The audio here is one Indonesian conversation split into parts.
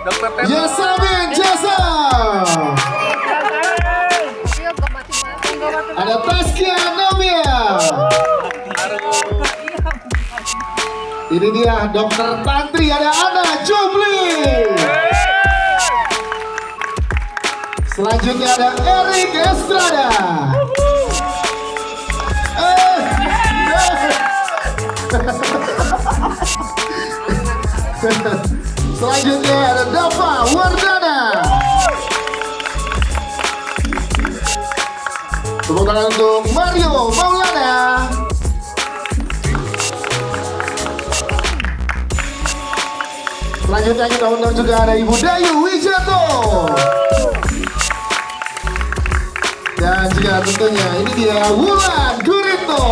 Dokter Teto. Yasamin Jasa. Ada Taskia Novia. Ini dia Dokter Tantri, ada Ana Jumli. Selanjutnya ada Erik Estrada. Selanjutnya ada Dava Wardana. Tepuk tangan untuk Mario Maulana. Selanjutnya kita undang juga ada Ibu Dayu Wijato. Dan juga tentunya ini dia Wulan Guritno.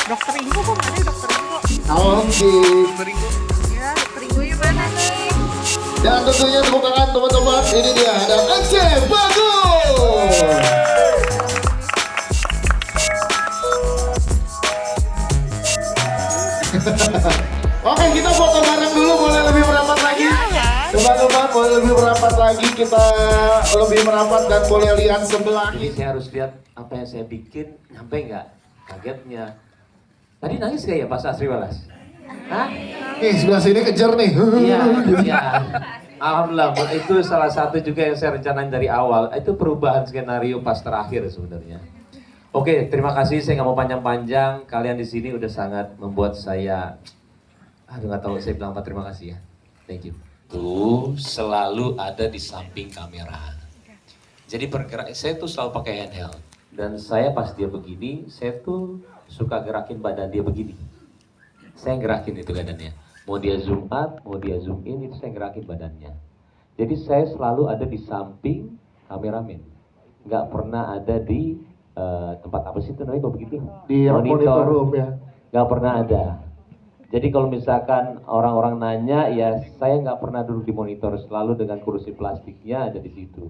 Dokter Inggo kok mana Dokter Inggo? Oke. Ya, Dokter Inggo mana nih? Dan tentunya tepuk tangan teman-teman. Ini dia ada Aceh Bagus. Oke, kita foto bareng dulu, boleh lebih merapat lagi. Teman-teman, boleh lebih merapat lagi, kita lebih merapat dan boleh lihat sebelah. Jadi saya harus lihat apa yang saya bikin, nyampe nggak kagetnya. Tadi nangis gak ya Pak Sastri Walas? Hah? Nih, sebelah sini kejar nih. Iya, iya. Alhamdulillah, itu salah satu juga yang saya rencanain dari awal. Itu perubahan skenario pas terakhir sebenarnya. Oke, terima kasih. Saya nggak mau panjang-panjang. Kalian di sini udah sangat membuat saya, nggak tahu saya bilang apa, terima kasih ya. Thank you. Tuh selalu ada di samping kamera. Jadi bergerak, saya tuh selalu pakai handheld. Dan saya pas dia begini, saya tuh suka gerakin badan dia begini. Saya gerakin itu badannya. Mau dia zoom out, mau dia zoom in, itu saya gerakin badannya. Jadi saya selalu ada di samping kameramen. Nggak pernah ada di tempat apa sih itu namanya kalau begitu? Di monitor room ya. Nggak pernah ada. Jadi kalau misalkan orang-orang nanya, ya saya nggak pernah duduk di monitor, selalu dengan kursi plastiknya ada di situ.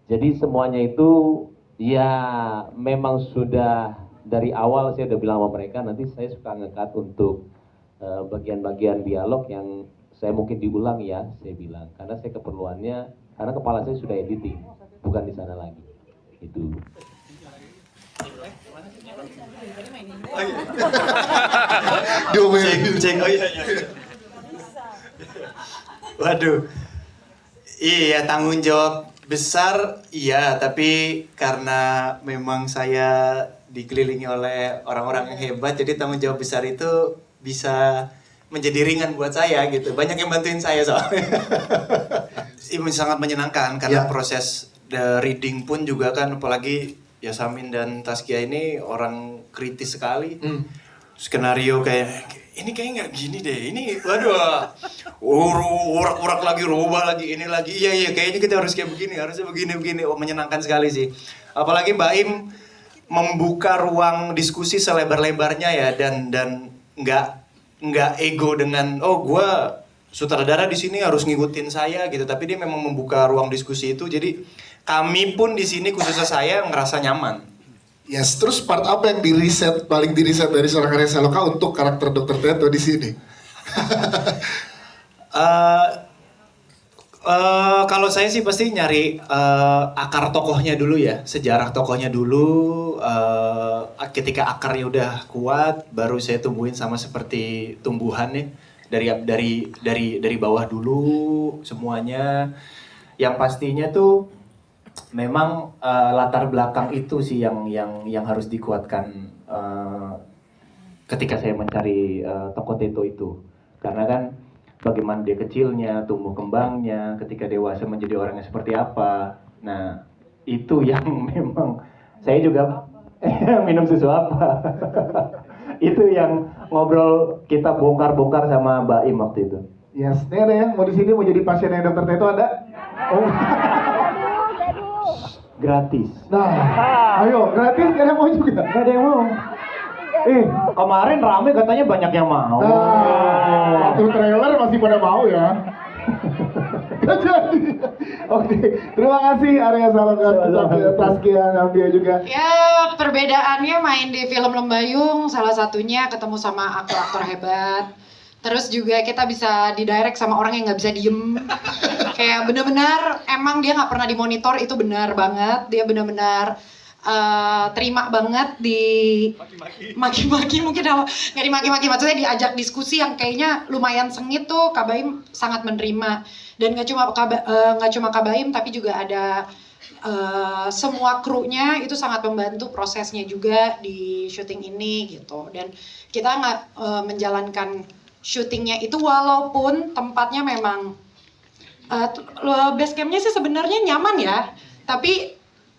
Jadi semuanya itu ya memang sudah dari awal saya udah bilang sama mereka, nanti saya suka nge-cut untuk bagian-bagian dialog yang saya mungkin diulang ya, saya bilang. Karena saya keperluannya, karena kepala saya sudah editing, bukan di sana lagi. Itu. Cek, oh iya. Waduh, iya tanggung jawab besar, iya. Tapi karena memang saya dikelilingi oleh orang-orang yang hebat, jadi tanggung jawab besar itu bisa menjadi ringan buat saya gitu. Banyak yang bantuin saya soalnya. Ini sangat menyenangkan karena proses the reading pun juga kan, apalagi Yasamin dan Taskia ini orang kritis sekali. Skenario kayak ini kayak nggak gini deh, ini waduh, urak-urak lagi, rubah lagi, ini lagi, iya kayaknya kita harus kayak begini, harusnya begini. Oh, menyenangkan sekali sih. Apalagi Mbak Im membuka ruang diskusi selebar-lebarnya ya, dan nggak ego dengan gue sutradara di sini harus ngikutin saya gitu, tapi dia memang membuka ruang diskusi itu. Jadi kami pun di sini, khususnya saya, ngerasa nyaman. Yes, terus part apa yang paling di riset dari seorang Arya Saloka untuk karakter Dokter Teto di sini? Kalau saya sih pasti nyari akar tokohnya dulu ya, sejarah tokohnya dulu. Ketika akarnya udah kuat, baru saya tumbuhin sama seperti tumbuhan ya, dari bawah dulu semuanya. Yang pastinya tuh memang latar belakang itu sih yang harus dikuatkan ketika saya mencari tokoh Teto itu. Karena kan bagaimana dia kecilnya, tumbuh kembangnya, ketika dewasa menjadi orang yang seperti apa. Nah, itu yang memang saya juga minum susu apa. Itu yang ngobrol kita bongkar-bongkar sama Mbak Im waktu itu. Yes, ini ada yang mau di sini mau jadi pasiennya Dokter Teto, ada? Oh. Gratis. Nah, ayo gratis, gak ada yang mau juga. Gak ada yang mau. Kemarin rame katanya banyak yang mau. Nah, waktu trailer masih pada mau ya. Gak jadi. Oke, terima kasih Arya Saloka, Taskia, Nabia juga. Ya, perbedaannya main di film Lembayung, salah satunya ketemu sama aktor-aktor hebat. Terus juga kita bisa didirect sama orang yang nggak bisa diem. Kayak bener-bener emang dia nggak pernah dimonitor, itu benar banget. Dia bener-bener terima banget di maki-maki, mungkin nggak dimaki-maki, maksudnya diajak diskusi yang kayaknya lumayan sengit tuh. Kak Baim sangat menerima, dan nggak cuma Kak Baim tapi juga ada semua krunya itu sangat membantu prosesnya juga di syuting ini gitu. Dan kita nggak menjalankan syutingnya itu walaupun tempatnya memang base campnya sih sebenarnya nyaman ya, tapi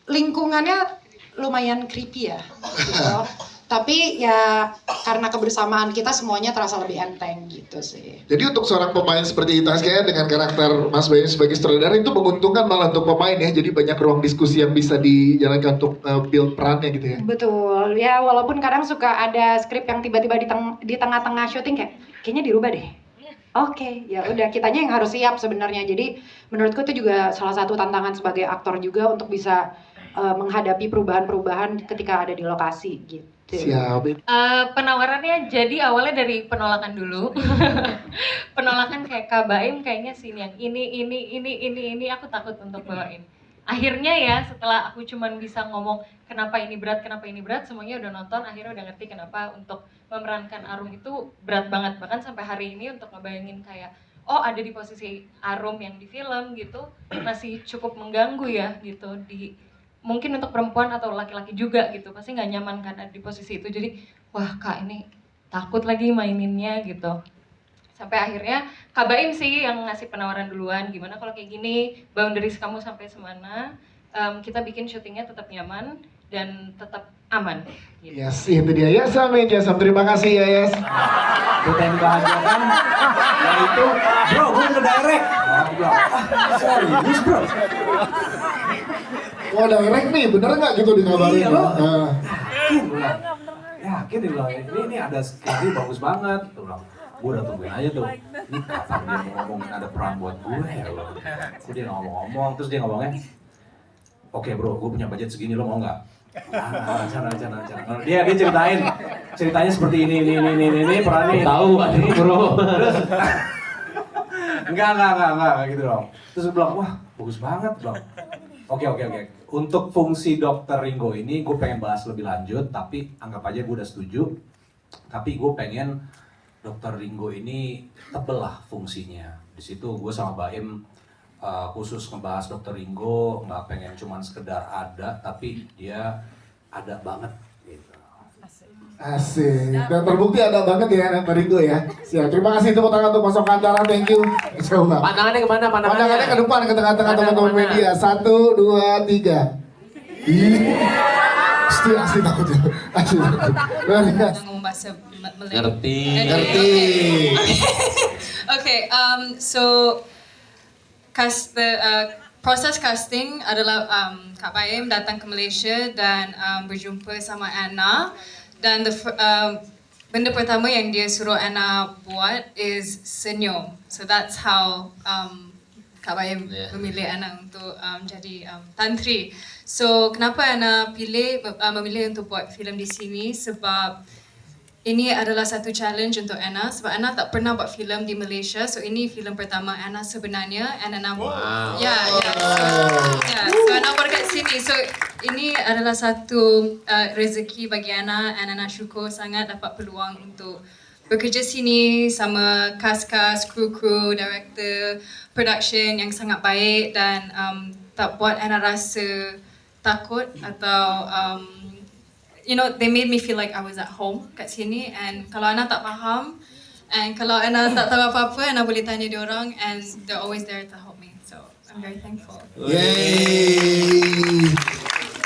lingkungannya lumayan creepy ya gitu. Tapi ya karena kebersamaan kita semuanya terasa lebih enteng gitu sih. Jadi untuk seorang pemain seperti Taskia dengan karakter Mas Bayu sebagai sutradara itu menguntungkan malah untuk pemain ya. Jadi banyak ruang diskusi yang bisa dijalankan untuk build perannya gitu ya. Betul, ya walaupun kadang suka ada skrip yang tiba-tiba di tengah-tengah syuting kayaknya dirubah deh. Oke, ya udah kitanya yang harus siap sebenarnya. Jadi menurutku itu juga salah satu tantangan sebagai aktor juga untuk bisa menghadapi perubahan-perubahan ketika ada di lokasi gitu. Siap. Penawarannya jadi awalnya dari penolakan dulu. Penolakan kayak Kak Baim kayaknya scene yang ini aku takut untuk bawain. Akhirnya ya setelah aku cuman bisa ngomong kenapa ini berat, semuanya udah nonton, akhirnya udah ngerti kenapa untuk memerankan Arum itu berat banget. Bahkan sampai hari ini untuk ngebayangin kayak oh ada di posisi Arum yang di film gitu masih cukup mengganggu ya gitu. Mungkin untuk perempuan atau laki-laki juga gitu pasti nggak nyaman kan ada di posisi itu. Jadi wah Kak ini takut lagi maininnya gitu. Sampai akhirnya Kak Baim sih yang ngasih penawaran duluan, gimana kalau kayak gini boundaries kamu sampai semana, kita bikin syutingnya tetap nyaman dan tetap aman gitu. Yes, itu dia. Yes, amin. Yes, terima kasih ya, Yes. Kita yang bahagiakan yaitu bro, gue ngedirect. Serius bro. Wah, direct nih, bener nggak gitu dikabarin? Iya, lo. Yakin bilang. Yakin dia bilang, ini ada skripnya bagus banget. Tuh bilang, gue udah tungguin aja tuh. Ini kapan dia mau ngomongin ada peran buat gue ya lo. Terus dia ngomong-ngomong, terus dia ngomongnya, oke bro, gue punya budget segini, lo mau nggak? Rencana. Dia ceritanya seperti ini, perannya. Tahu ada bro. Terus, enggak gitu dong. Terus gue bilang, wah bagus banget bro. Oke. Untuk fungsi Dr. Ringo ini gue pengen bahas lebih lanjut, tapi anggap aja gue udah setuju. Tapi gue pengen Dr. Ringo ini tebel lah fungsinya. Di situ gue sama Baim khusus ngebahas Dr. Ringo, nggak pengen cuman sekedar ada, tapi dia ada banget gitu. Asik. Dan terbukti ada banget ya Dr. Ringo ya. Siap. Terima kasih tepuk tangan untuk Mas Okantara. Thank you. Coba. Pandangannya kemana? Pandangannya ke depan, ke tengah-tengah teman-teman media. 1, 2, 3. Asli takut ya. Asli takut. Luar biasa. Ngomong bahasa Malay. Ngerti. Okay, so proses casting adalah Kak Baim datang ke Malaysia dan berjumpa sama Anna, dan benda pertama yang dia suruh Anna buat is senyum. So that's how Kak Baim memilih Anna untuk jadi tantri. So kenapa Anna memilih untuk buat filem di sini? Sebab ini adalah satu challenge untuk Anna, sebab Anna tak pernah buat filem di Malaysia. So ini filem pertama Anna sebenarnya, and Anna so Anna buat kat sini. So ini adalah satu rezeki bagi Anna, and Anna syukur sangat dapat peluang untuk bekerja sini sama cast, kru, director, production yang sangat baik, dan tak buat Anna rasa takut atau you know, they made me feel like I was at home kat sini. And kalau Anna tak faham, and kalau Anna tak tahu apa-apa, Anna boleh tanya dia orang, and they're always there to help me. So I'm very thankful. Yay!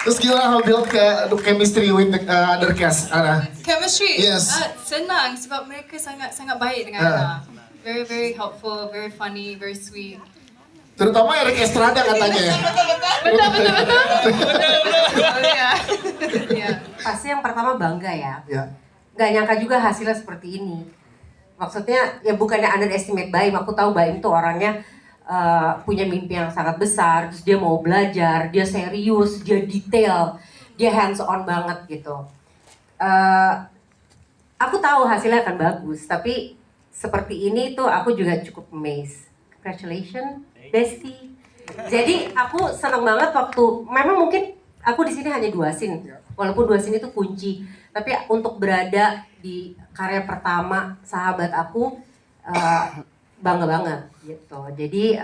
Terus gimana build chemistry with the other cast, Anna? Chemistry? Yes. Senang sebab mereka sangat baik dengan Anna. Very, very helpful, very funny, very sweet. Terutama Eric Estrada katanya ya. Betul. Ya. Pasti yang pertama bangga ya. Ya. Gak nyangka juga hasilnya seperti ini. Maksudnya ya bukannya underestimate Baim. Aku tahu Baim tuh orangnya punya mimpi yang sangat besar. Terus dia mau belajar, dia serius, dia detail, dia hands on banget gitu. Aku tahu hasilnya akan bagus, tapi seperti ini tuh aku juga cukup amazed. Congratulations, bestie. Jadi aku senang banget waktu, memang mungkin aku di sini hanya 2 scene, walaupun 2 scene itu kunci. Tapi untuk berada di karya pertama sahabat aku, bangga banget gitu. Jadi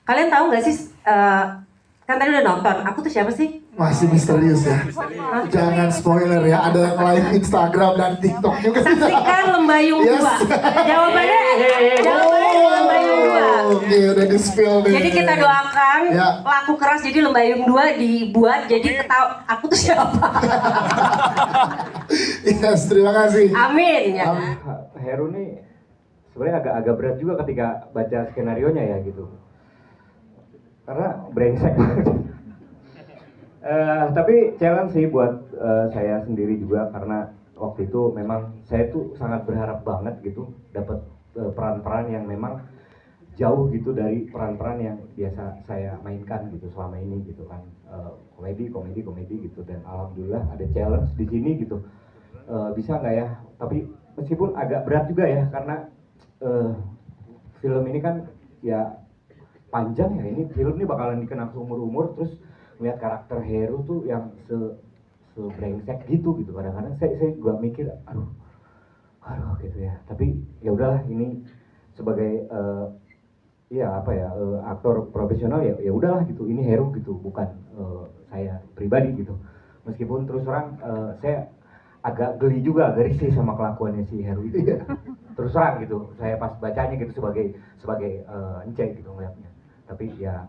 kalian tahu nggak sih, kan tadi udah nonton, aku tuh siapa sih? Masih misterius ya. Jangan spoiler ya, ada yang live Instagram dan TikTok juga. Saksikan Lembayung 2. Jawabannya Lembayung 2. Oke, udah di spill nih. Jadi kita doakan Ya. laku keras, jadi Lembayung 2 dibuat, jadi aku tuh siapa? Yes, terima kasih. Amin ya. Heru nih sebenarnya agak berat juga ketika baca skenarionya ya gitu. Karena brengsek banget. Tapi challenge sih buat saya sendiri juga karena waktu itu memang saya tuh sangat berharap banget gitu dapat peran-peran yang memang jauh gitu dari peran-peran yang biasa saya mainkan gitu selama ini gitu kan, komedi gitu, dan alhamdulillah ada challenge di sini gitu. Bisa nggak ya? Tapi meskipun agak berat juga ya karena film ini kan ya panjang ya, ini film ini bakalan dikenang seumur-umur, terus melihat karakter Heru tuh yang sebrengsek gitu kadang-kadang saya juga mikir aduh gitu ya, tapi ya udahlah ini sebagai aktor profesional ya udahlah gitu, ini Heru gitu, bukan saya pribadi gitu. Meskipun terus terang saya agak geli juga, agak risih sama kelakuannya si Heru itu. Terus terang gitu, saya pas bacanya gitu sebagai enceng gitu ngeliatnya. Tapi ya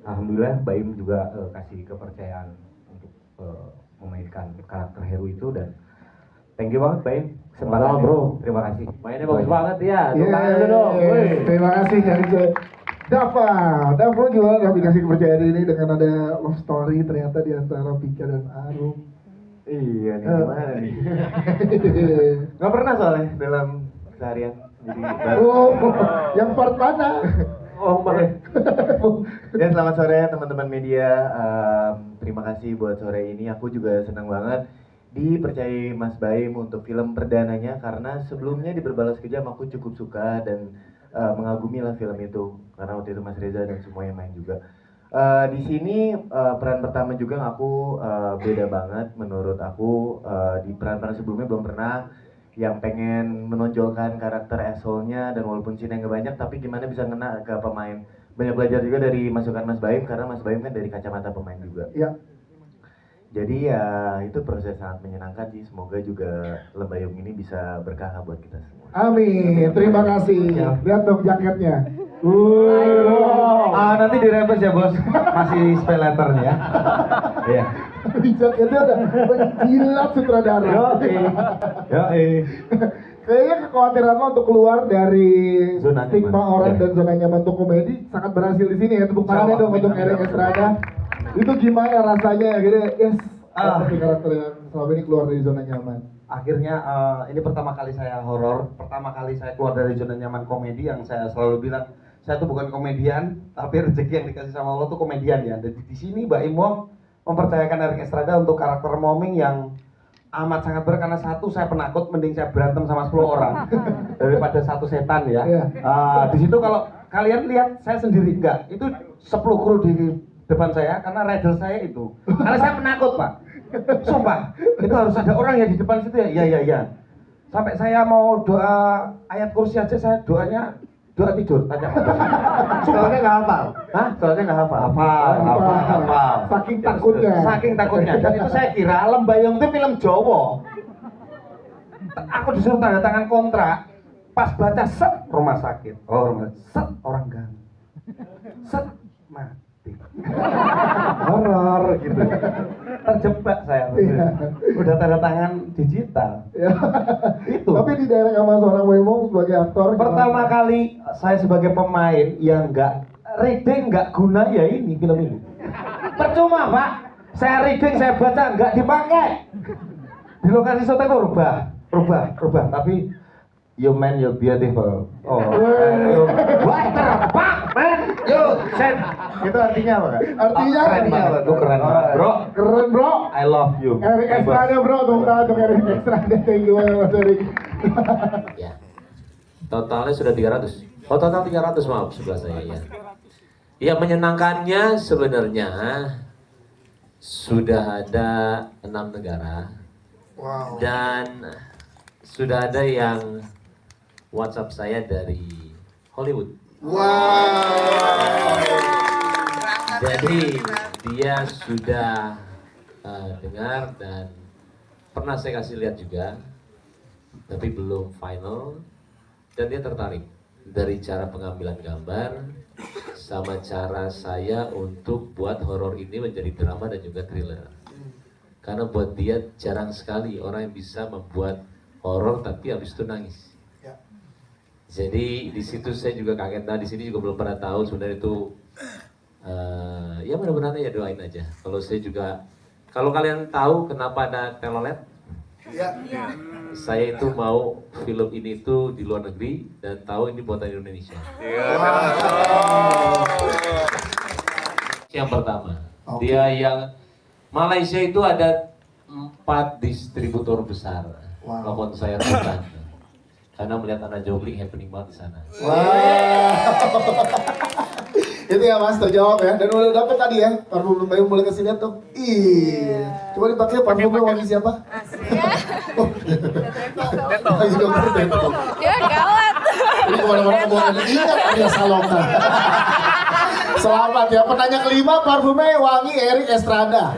alhamdulillah Baim juga kasih kepercayaan untuk memainkan karakter Heru itu, dan thank you banget Baim. Kesempatan bro, terima kasih. Mainnya bagus banget ya, Yeay, tangan dulu dong. Wih. terima kasih dari Dava gimana udah dikasih kepercayaan ini dengan ada love story ternyata di antara Pika dan Arum. Iya nih, gimana nih? Gak pernah soalnya dalam seharian. Jadi Yang part mana? Ya, selamat sore teman-teman media. Terima kasih buat sore ini. Aku juga senang banget dipercayai Mas Baim untuk film perdananya, karena sebelumnya di Berbalas Kejam aku cukup suka dan mengagumi lah film itu, karena waktu itu Mas Reza dan semua yang main juga. Di sini peran pertama juga aku beda banget menurut aku. Di peran-peran sebelumnya belum pernah yang pengen menonjolkan karakter asshole-nya, dan walaupun scene-nya nggak banyak tapi gimana bisa ngena ke pemain. Banyak belajar juga dari masukan Mas Baim, karena Mas Baim kan dari kacamata pemain juga. Iya. Jadi ya itu proses sangat menyenangkan sih. Semoga juga Lembayung ini bisa berkah buat kita semua. Amin, terima kasih. Lihat dong jaketnya. Nanti direpes ya bos. Masih spell letternya ya. Iya. Di jaketnya ada menjilat sutradara. Kayaknya kekhawatiran lo untuk keluar dari Zona stigma nyaman. orang dan zona nyaman untuk komedi sangat berhasil di sini ya. Tepuk tangannya dong untuk Erik Estrada. Itu gimana rasanya gitu? Yes, seperti karakter yang selama ini keluar dari zona nyaman. Akhirnya ini pertama kali saya horor, pertama kali saya keluar dari zona nyaman komedi, yang saya selalu bilang saya tuh bukan komedian, tapi rezeki yang dikasih sama Allah tuh komedian ya. Dan di sini Mbak Imo mempercayakan Erik Estrada untuk karakter Moming yang amat sangat berat, karena satu saya penakut, mending saya berantem sama 10 orang daripada satu setan ya. Di situ kalau kalian lihat saya sendiri enggak, itu 10 kru di depan saya karena rider saya itu. Karena saya penakut Pak. Sumpah, itu harus ada orang yang di depan situ ya. Iya. Sampai saya mau doa ayat kursi aja, saya doanya doa tidur, tanya. Soalnya nggak hafal. Hah? Soalnya nggak hafal. Hafal. Saking takutnya. Saking takutnya. Dan itu saya kira Lembayung itu film Jawa. Aku disuruh tanda tangan kontrak, pas baca set rumah sakit. Set orang ganti. Set mati. Horor gitu. Terjebak saya. Udah tanda tangan digital. Itu. Tapi di daerah sama seorang Wemo sebagai aktor. Pertama kali saya sebagai pemain yang nggak reading, nggak guna ya ini film ini. Percuma Pak, saya reading, saya baca nggak dipakai. Di lokasi syuting itu rubah. Tapi you man, you're beautiful. Water, Pak, man, you said. Itu artinya apa Kak? Artinya apa? Lu keren banget, bro. Keren bro. I love you. Erik Estrada bro, tepuk tangan untuk Erik Estrada. Thank you banget Mas Erik. Totalnya sudah 300. Oh, total 300, maaf sebelah saya ya. Ya, menyenangkannya sebenarnya sudah ada 6 negara. Wow. Dan sudah ada yang WhatsApp saya dari Hollywood. Wow. Jadi dia sudah dengar dan pernah saya kasih lihat juga, tapi belum final. Dan dia tertarik dari cara pengambilan gambar sama cara saya untuk buat horor ini menjadi drama dan juga thriller. Karena buat dia jarang sekali orang yang bisa membuat horor tapi habis itu nangis. Ya. Jadi di situ saya juga kaget. Nah, di sini juga belum pernah tahu sebenarnya itu ya mudah-mudahan ya doain aja. Kalau saya juga, kalau kalian tahu kenapa ada telolet, Ya. saya itu mau film ini tuh di luar negeri dan tahu ini buatan Indonesia. Yang pertama, dia yang Malaysia itu ada 4 distributor besar. Walaupun saya rebutan. Karena melihat anak jogling happening banget di sana. Itu ya Mas, terjawab ya. Dan udah dapet tadi ya, parfum Bayum boleh kasih lihat dong. Ih, coba dipakai parfumnya wangi siapa? Oh. Dia gawat. Ini kemana-mana kebohongan, ingat Arya Saloka. Selamat ya, penanya kelima parfumnya wangi Erik Estrada.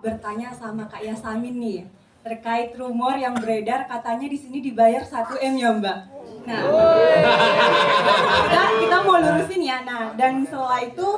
Bertanya sama Kak Yasamin nih, terkait rumor yang beredar katanya di sini dibayar 1 M ya Mbak. Nah, kita mau lurusin ya. Nah, dan setelah itu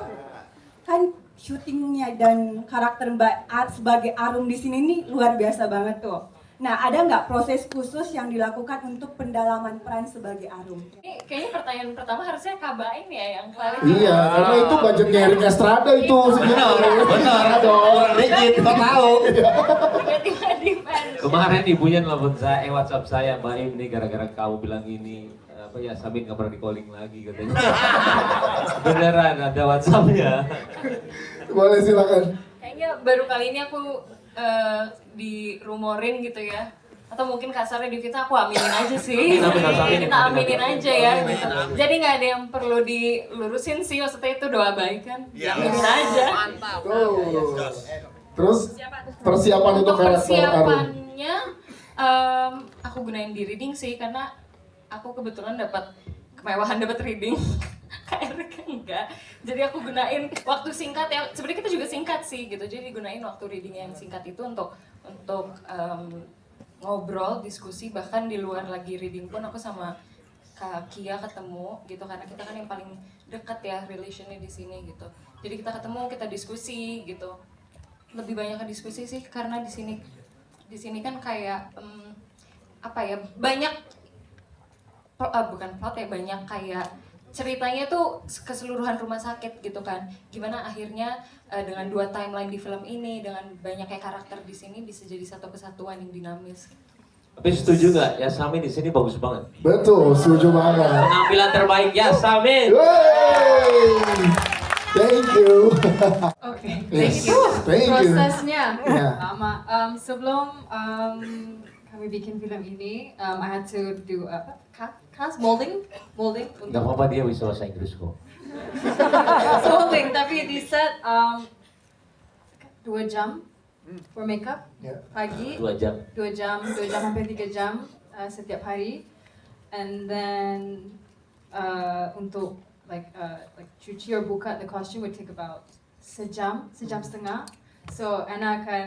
kan syutingnya dan karakter Mbak sebagai Arum di sini nih luar biasa banget tuh. Nah, ada nggak proses khusus yang dilakukan untuk pendalaman peran sebagai Arum? Ini kayaknya pertanyaan pertama harusnya Kak Baim ya yang klarifikasi. Iya, karena itu budgetnya Erik Estrada itu. Benar dong, rigid, kita tahu. Tiba-tiba defense. Kemarin ibunya nelfon saya, WhatsApp saya, Baim nih gara-gara kamu bilang ini, apa ya, Samin nggak pernah di calling lagi katanya. Beneran ada WhatsAppnya. Boleh silakan. Kayaknya baru kali ini aku dirumorin gitu ya, atau mungkin kasarnya di fitnah, aku aminin aja sih. Kita aminin aja ya gitu. Jadi nggak ada yang perlu dilurusin sih, maksudnya itu doa baik kan. Aminin aja. Mantap. Terus persiapan untuk karakter Arum. Persiapannya aku gunain di reading sih, karena aku kebetulan dapat kemewahan dapat reading. Kayak enggak. Jadi aku gunain waktu singkat ya. Sebenarnya kita juga singkat sih gitu. Jadi gunain waktu reading yang singkat itu untuk ngobrol, diskusi, bahkan di luar lagi reading pun aku sama Kak Kia ketemu gitu, karena kita kan yang paling dekat ya relationnya di sini gitu. Jadi kita ketemu, kita diskusi gitu. Lebih banyak ke diskusi sih, karena di sini kan kayak apa ya, banyak bukan plot ya, banyak kayak ceritanya tuh keseluruhan rumah sakit gitu kan. Gimana akhirnya dengan 2 timeline di film ini, dengan banyaknya karakter di sini bisa jadi satu kesatuan yang dinamis. Tapi setuju nggak? Yasamin di sini bagus banget. Betul, setuju banget. Penampilan terbaik Yasamin. Thank you. Oke, Yes. thank you. Thank you. Prosesnya Ya. lama. Sebelum kami bikin film ini, I had to do cast molding untuk Nggak apa-apa, dia bisa bahasa Inggris kok. molding, tapi di set 2 jam for makeup pagi. 2 jam. 2 jam hampir 3 jam setiap hari, and then untuk like cuci or buka the costume would take about sejam setengah. So Anna akan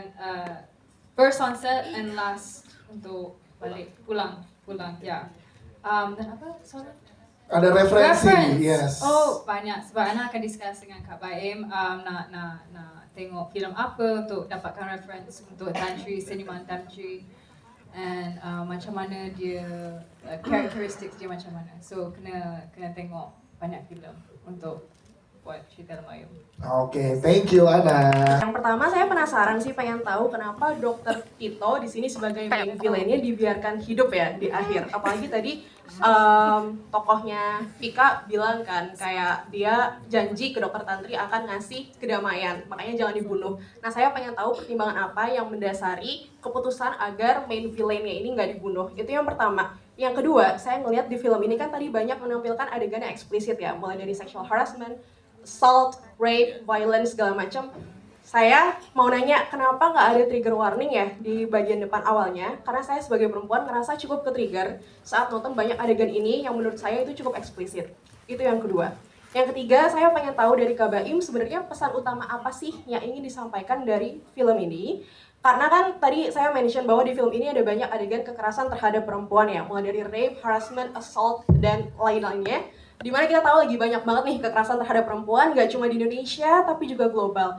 first on set and last untuk balik pulang ya. Dan apa soalnya? Ada referensi, yes. Oh banyak, sebab Ana akan discuss dengan Kak Baim nak tengok filem apa untuk dapatkan reference untuk Tantri, seniman Tantri, and macam mana dia characteristics dia macam mana. So kena tengok banyak filem untuk buat cerita Mayum. Oke, thank you Ana. Yang pertama saya penasaran sih, pengen tahu kenapa Dokter Tito di sini sebagai main villainnya dibiarkan hidup ya di akhir. Apalagi tadi tokohnya Pika bilang kan kayak dia janji ke Dokter Tantri akan ngasih kedamaian, makanya jangan dibunuh. Nah saya pengen tahu pertimbangan apa yang mendasari keputusan agar main villainnya ini nggak dibunuh. Itu yang pertama. Yang kedua, saya ngelihat di film ini kan tadi banyak menampilkan adegan yang eksplisit ya, mulai dari sexual harassment, assault, rape, violence, segala macam. Saya mau nanya, kenapa nggak ada trigger warning ya di bagian depan awalnya? Karena saya sebagai perempuan ngerasa cukup ke-trigger saat nonton banyak adegan ini yang menurut saya itu cukup eksplisit. Itu yang kedua. Yang ketiga, saya pengen tahu dari Kak Baim sebenarnya pesan utama apa sih yang ingin disampaikan dari film ini? Karena kan tadi saya mention bahwa di film ini ada banyak adegan kekerasan terhadap perempuan ya, mulai dari rape, harassment, assault, dan lain-lainnya. Dimana kita tahu lagi banyak banget nih kekerasan terhadap perempuan, gak cuma di Indonesia, tapi juga global.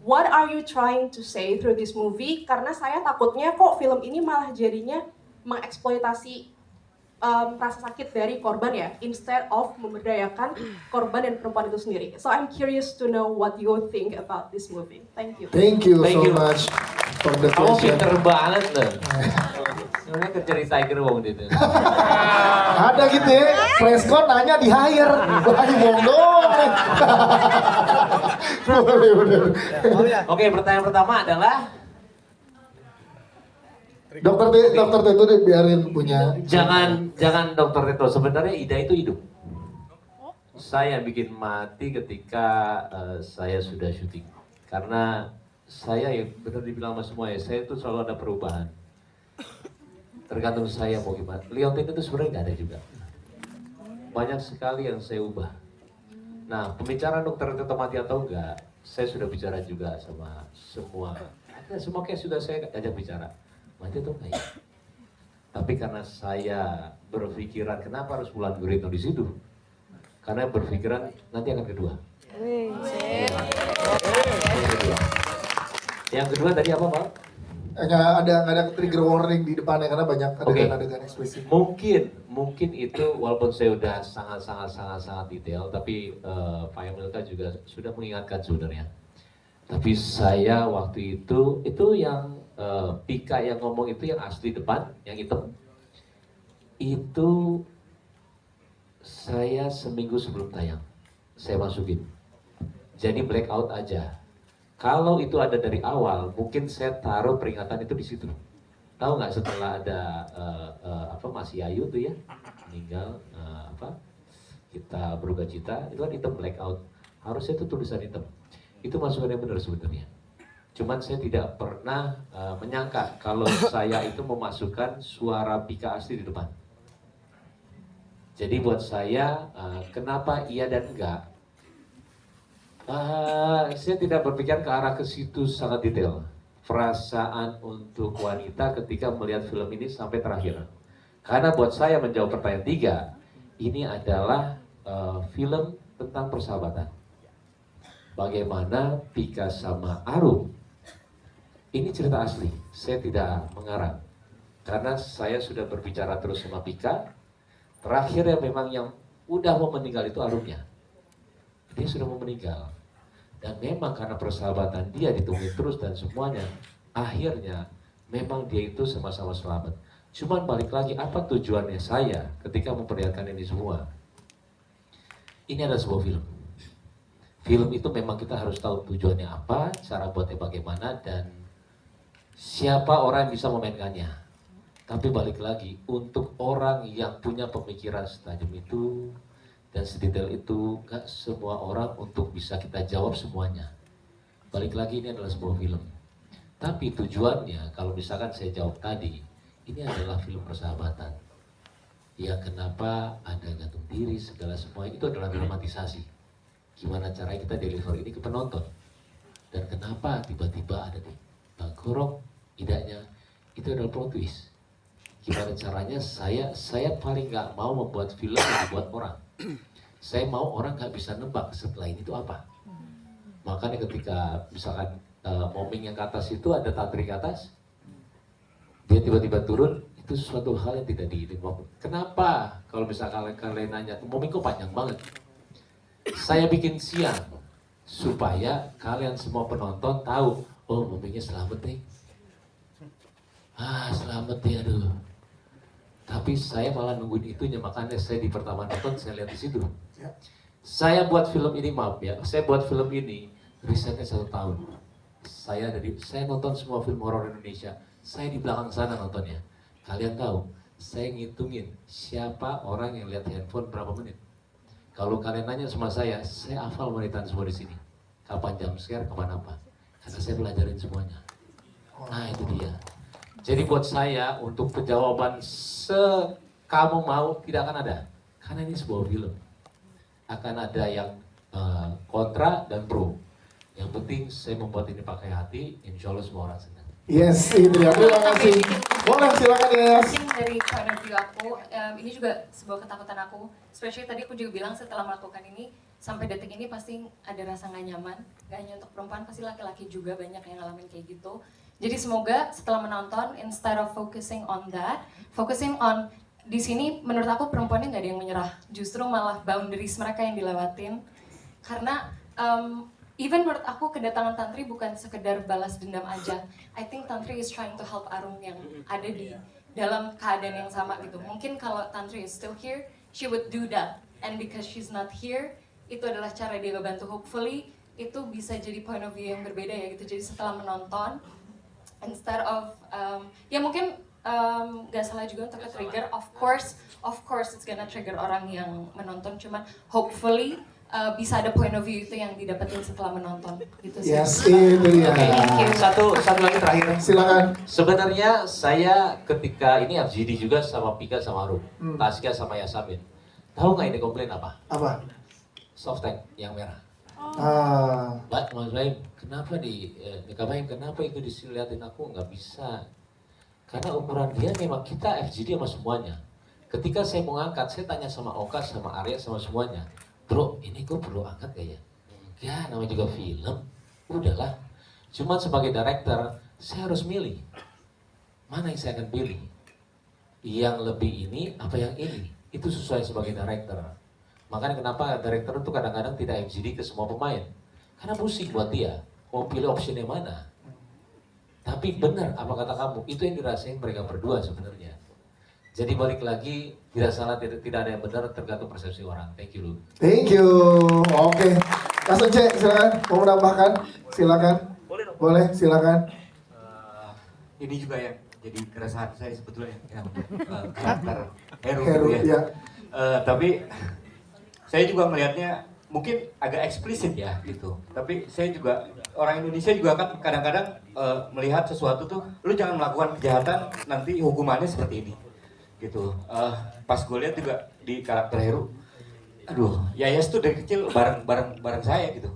What are you trying to say through this movie? Karena saya takutnya kok film ini malah jadinya mengeksploitasi rasa sakit dari korban ya, instead of memberdayakan korban dan perempuan itu sendiri. So I'm curious to know what you think about this movie. Thank you. Thank you so much for the Kamu question. pinter banget loh. Sebenarnya kerja di Tiger Wong gitu. Ada gitu ya, Prescott nanya di hire, lagi bohong. Oke, pertanyaan pertama adalah Dokter Tito biarin punya. Jangan Dokter Tito. Sebenarnya Ida itu hidup. Saya bikin mati ketika saya sudah syuting. Karena saya ya benar dibilang sama semua ya, saya itu selalu ada perubahan. Tergantung saya mau gimana. Leontin itu sebenarnya nggak ada juga. Banyak sekali yang saya ubah. Nah, pembicaraan Dokter Tito mati atau enggak, saya sudah bicara juga sama semua. Semua kayak sudah saya ajak bicara. Mati atau enggak ya? Tapi karena saya berpikiran kenapa harus Wulan Guritno di situ? Karena berpikiran nanti akan kedua. Yang kedua tadi apa, Pak? Nggak ada trigger warning di depannya karena banyak adegan eksplisit. Mungkin itu walaupun saya udah sangat detail, tapi Pak Emilka juga sudah mengingatkan sebenarnya. Tapi saya waktu itu yang Pika yang ngomong itu yang asli depan, yang hitam. Itu saya seminggu sebelum tayang, saya masukin. Jadi blackout aja. Kalau itu ada dari awal, mungkin saya taruh peringatan itu di situ. Tahu nggak setelah ada Mas Yayu tuh ya meninggal, kita berduka cita, itu kan hitam blackout. Harusnya itu tulisan hitam. Itu masukannya benar sebenarnya. Cuman saya tidak pernah menyangka kalau saya itu memasukkan suara Pika asli di depan. Jadi buat saya, kenapa iya dan enggak? Saya tidak berpikir ke arah ke situ sangat detail. Perasaan untuk wanita ketika melihat film ini sampai terakhir. Karena buat saya menjawab pertanyaan 3, ini adalah film tentang persahabatan. Bagaimana Pika sama Arum. Ini cerita asli, saya tidak mengarang. Karena saya sudah berbicara terus sama Pika. Terakhir memang yang udah mau meninggal itu Arumnya. Dia sudah mau meninggal. Dan memang karena persahabatan dia ditungguin terus dan semuanya. Akhirnya memang dia itu sama-sama selamat. Cuman balik lagi, apa tujuannya saya ketika memperlihatkan ini semua? Ini adalah sebuah film. Film itu memang kita harus tahu tujuannya apa, cara buatnya bagaimana, dan siapa orang yang bisa memainkannya. Tapi balik lagi, untuk orang yang punya pemikiran setajam itu dan sedetail itu, gak semua orang untuk bisa kita jawab semuanya. Balik lagi, ini adalah sebuah film. Tapi tujuannya, kalau misalkan saya jawab tadi, ini adalah film persahabatan. Ya kenapa ada gantung diri, segala semua, itu adalah dramatisasi. Gimana caranya kita deliver ini ke penonton. Dan kenapa tiba-tiba ada di gorong idanya, itu adalah plot twist. Gimana caranya saya paling nggak mau membuat film yang dibuat orang. Saya mau orang nggak bisa nebak setelah ini itu apa. Makanya ketika misalkan moming yang ke atas itu ada tantri ke atas, dia tiba-tiba turun, itu suatu hal yang tidak diinginkan. Kenapa? Kalau misalkan kalian nanya, moming kok panjang banget? Saya bikin siang supaya kalian semua penonton tahu, oh mobilnya selamat nih. Selamat ya, aduh. Tapi saya malah nungguin itunya, makanya saya di pertama nonton saya lihat di situ. Saya buat film ini, maaf ya, saya buat film ini risetnya 1 tahun. Saya nonton semua film horor Indonesia. Saya di belakang sana nontonnya. Kalian tahu, saya ngitungin siapa orang yang lihat handphone berapa menit. Kalau kalian nanya sama saya hafal menitan semua di sini. Kapan jam scare, kapan apa. Karena saya pelajarin semuanya. Nah itu dia. Jadi buat saya, untuk penjawaban kamu mau, tidak akan ada. Karena ini sebuah film. Akan ada yang kontra dan pro. Yang penting saya membuat ini pakai hati, insya Allah semua orang senang. Yes, itu ya. Terima kasih. Boleh, silakan Yes. Mungkin dari point of view aku, ini juga sebuah ketakutan aku. Especially tadi aku juga bilang setelah melakukan ini, sampai detik ini pasti ada rasa gak nyaman. Gak hanya untuk perempuan, pasti laki-laki juga banyak yang ngalamin kayak gitu. Jadi semoga setelah menonton, instead of focusing on that, focusing on di sini menurut aku perempuannya nggak ada yang menyerah. Justru malah boundaries mereka yang dilewatin. Karena even menurut aku kedatangan Tantri bukan sekedar balas dendam aja. I think Tantri is trying to help Arum yang ada di dalam keadaan yang sama gitu. Mungkin kalau Tantri is still here, she would do that. And because she's not here, itu adalah cara dia ngebantu. Hopefully itu bisa jadi point of view yang berbeda ya gitu. Jadi setelah menonton, instead of ya mungkin gak salah juga untuk trigger. Of course it's gonna trigger orang yang menonton. Cuman hopefully bisa ada point of view itu yang didapetin setelah menonton gitu sih. Yes, itu dia. Oke, satu lagi terakhir. Silakan. Sebenarnya saya ketika ini FGD juga sama Pika sama Arum, Taskia sama Yasamin. Tahu nggak ini komplain apa? Apa? Soft tank yang merah. Pak, Mas Baim, kenapa kenapa itu dilihatin aku nggak bisa? Karena ukuran dia memang kita FGD sama semuanya. Ketika saya mau angkat, saya tanya sama Oka, sama Arya, sama semuanya. Bro, ini gue perlu angkat gak ya? Enggak, namanya juga film. Udahlah. Cuman sebagai director, saya harus milih. Mana yang saya akan pilih? Yang lebih ini, apa yang ini? Itu sesuai sebagai director. Makanya kenapa director itu kadang-kadang tidak FGD ke semua pemain. Karena pusing buat dia. Mau pilih option yang mana? Tapi benar apa kata kamu, itu yang dirasain mereka berdua sebenarnya. Jadi balik lagi, tidak salah, tidak ada yang benar, tergantung persepsi orang. Thank you, Lu. Thank you. Oke. Mas Ece, silakan. Mau menambahkan? Silakan. Boleh, silakan. Ini juga yang jadi keresahan saya sebetulnya. Karakter Heru Heru, gitu ya. ya. Tapi saya juga melihatnya mungkin agak eksplisit ya gitu. Tapi saya juga, orang Indonesia juga kan kadang-kadang melihat sesuatu tuh, lu jangan melakukan kejahatan, nanti hukumannya seperti ini. Gitu. Pas gue lihat juga di karakter Heru, aduh, Yayas tuh dari kecil bareng saya gitu.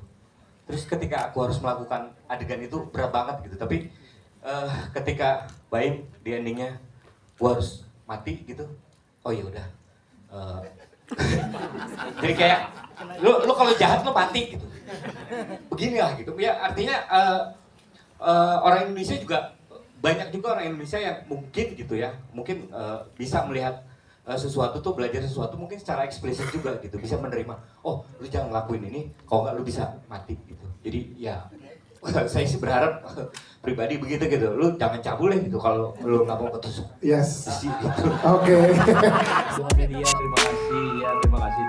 Terus ketika aku harus melakukan adegan itu berat banget gitu. Tapi ketika Baim di endingnya, gue harus mati gitu. Oh ya udah. Jadi kayak lu kalau jahat lu mati gitu. Beginilah gitu. Ya artinya orang Indonesia juga banyak juga orang Indonesia yang mungkin gitu ya, mungkin bisa melihat sesuatu tuh, belajar sesuatu mungkin secara eksplisit juga gitu, bisa menerima, oh lu jangan ngelakuin ini, kalau nggak lu bisa mati gitu. Jadi ya saya sih berharap pribadi begitu gitu, lu jangan cabul ya gitu kalau lu nggak mau ketusuk. Yes. Gitu. Oke. Semua media, terima kasih ya, terima kasih.